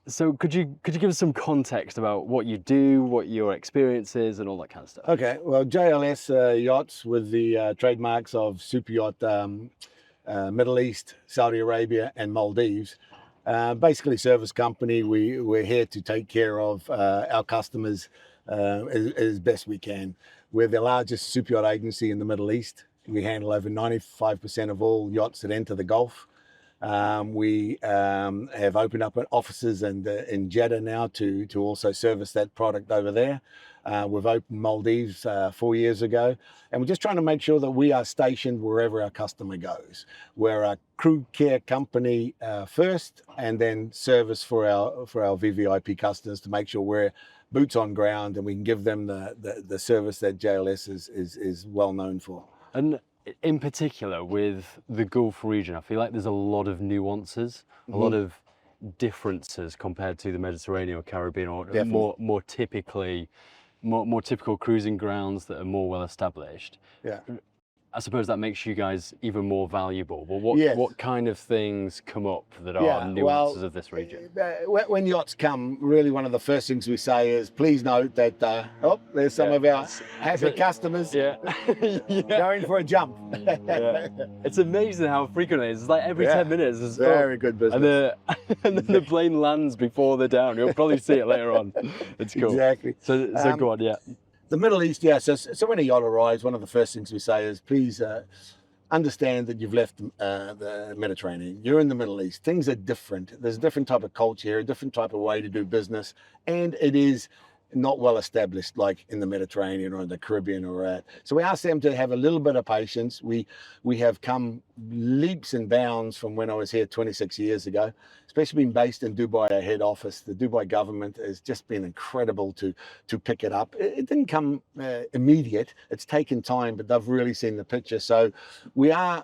So could you give us some context about what you do, what your experience is, and all that kind of stuff? Okay, well, JLS Yachts with the trademarks of super yacht, Middle East, Saudi Arabia, and Maldives. Basically, service company. We're here to take care of our customers as best we can. We're the largest super yacht agency in the Middle East. We handle over 95% of all yachts that enter the Gulf. We have opened up offices in Jeddah now to also service that product over there. We've opened Maldives 4 years ago, and we're just trying to make sure that we are stationed wherever our customer goes. We're a crew care company first, and then service for our VVIP customers to make sure we're boots on ground and we can give them the service that JLS is well known for. And in particular, with the Gulf region, I feel like there's a lot of nuances, a lot of differences compared to the Mediterranean or Caribbean, or Definitely. more typically, more typical cruising grounds that are more well established. Yeah. I suppose that makes you guys even more valuable. But Yes. what kind of things come up that are Yeah, nuances well, of this region? when yachts come, really one of the first things we say is, please note that, oh, there's some of our happy customers Yeah. Yeah. going for a jump. Yeah. It's amazing how frequent it is. It's like every Yeah. 10 minutes. It's, Very good business. And then the plane lands before they're down. You'll probably see it later on. It's cool. Exactly. So go on, yeah. The Middle East, yeah. So when a yacht arrives, one of the first things we say is, please understand that you've left the Mediterranean. You're in the Middle East. Things are different. There's a different type of culture here, a different type of way to do business, and it is not well established like in the Mediterranean or in the Caribbean or that. So we ask them to have a little bit of patience. We have come leaps and bounds from when I was here 26 years ago, especially being based in Dubai, our head office. The Dubai government has just been incredible to pick it up. It didn't come immediate. It's taken time, but they've really seen the picture. So we are,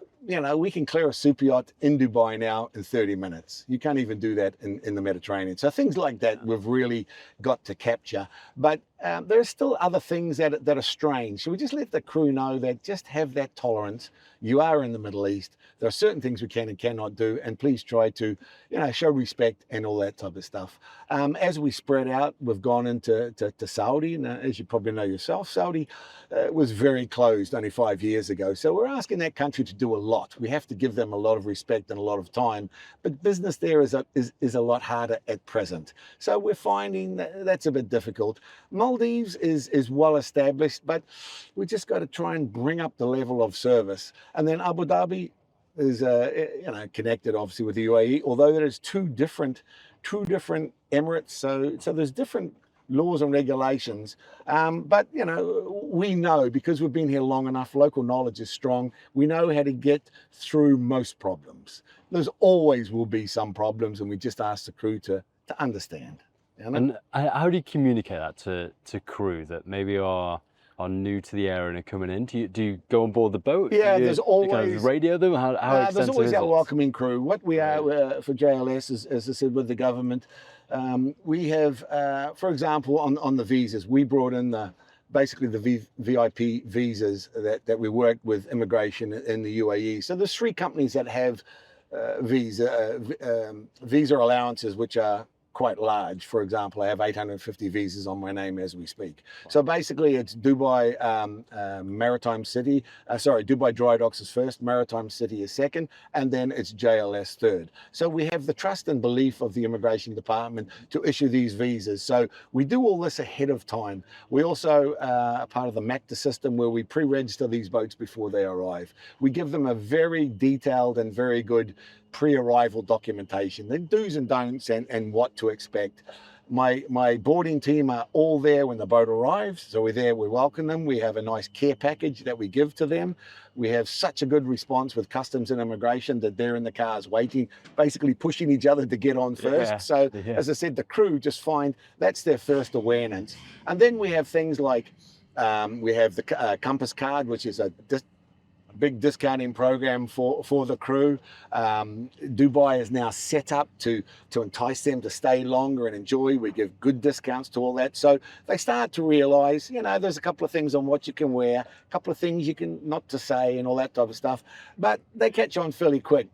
we can clear a super yacht in Dubai now in 30 minutes. You can't even do that in the Mediterranean. So things like that we've really got to capture. But there are still other things that are strange. So we just let the crew know that just have that tolerance. You are in the Middle East. There are certain things we can and cannot do, and please try to, show respect and all that type of stuff. As we spread out, we've gone into Saudi, and as you probably know yourself, Saudi was very closed only 5 years ago. So we're asking that country to do a lot. We have to give them a lot of respect and a lot of time, but business there is a lot harder at present. So we're finding that's a bit difficult. Maldives is well established, but we just got to try and bring up the level of service. And then Abu Dhabi is connected obviously with the UAE, although there is two different emirates. So there's different laws and regulations. But we know, because we've been here long enough, local knowledge is strong. We know how to get through most problems. There's always will be some problems, and we just ask the crew to understand. And how do you communicate that to crew that maybe are new to the area and are coming in? Do you go on board the boat? Yeah, do there's you always kind of radio them. How there's always is our it? welcoming crew. What we are for JLS is, as I said, with the government, we have, for example, on the visas, we brought in basically the VIP visas that we worked with immigration in the UAE. So there's 3 companies that have visa allowances, which are quite large. For example, I have 850 visas on my name as we speak. So basically it's Dubai Maritime City, Dubai Dry Docks is first, Maritime City is second, and then it's JLS third. So we have the trust and belief of the immigration department to issue these visas. So we do all this ahead of time. We also are part of the MACTA system, where we pre-register these boats before they arrive. We give them a very detailed and very good pre-arrival documentation, the do's and don'ts and what to expect. My boarding team are all there when the boat arrives. So we're there, we welcome them. We have a nice care package that we give to them. We have such a good response with customs and immigration that they're in the cars waiting, basically pushing each other to get on first. Yeah. So as I said, the crew just find that's their first awareness. And then we have things like, we have the Compass card, which is a big discounting program for the crew. Dubai is now set up to entice them to stay longer and enjoy. We give good discounts to all that. So they start to realize, there's a couple of things on what you can wear, a couple of things you can not to say and all that type of stuff. But they catch on fairly quick.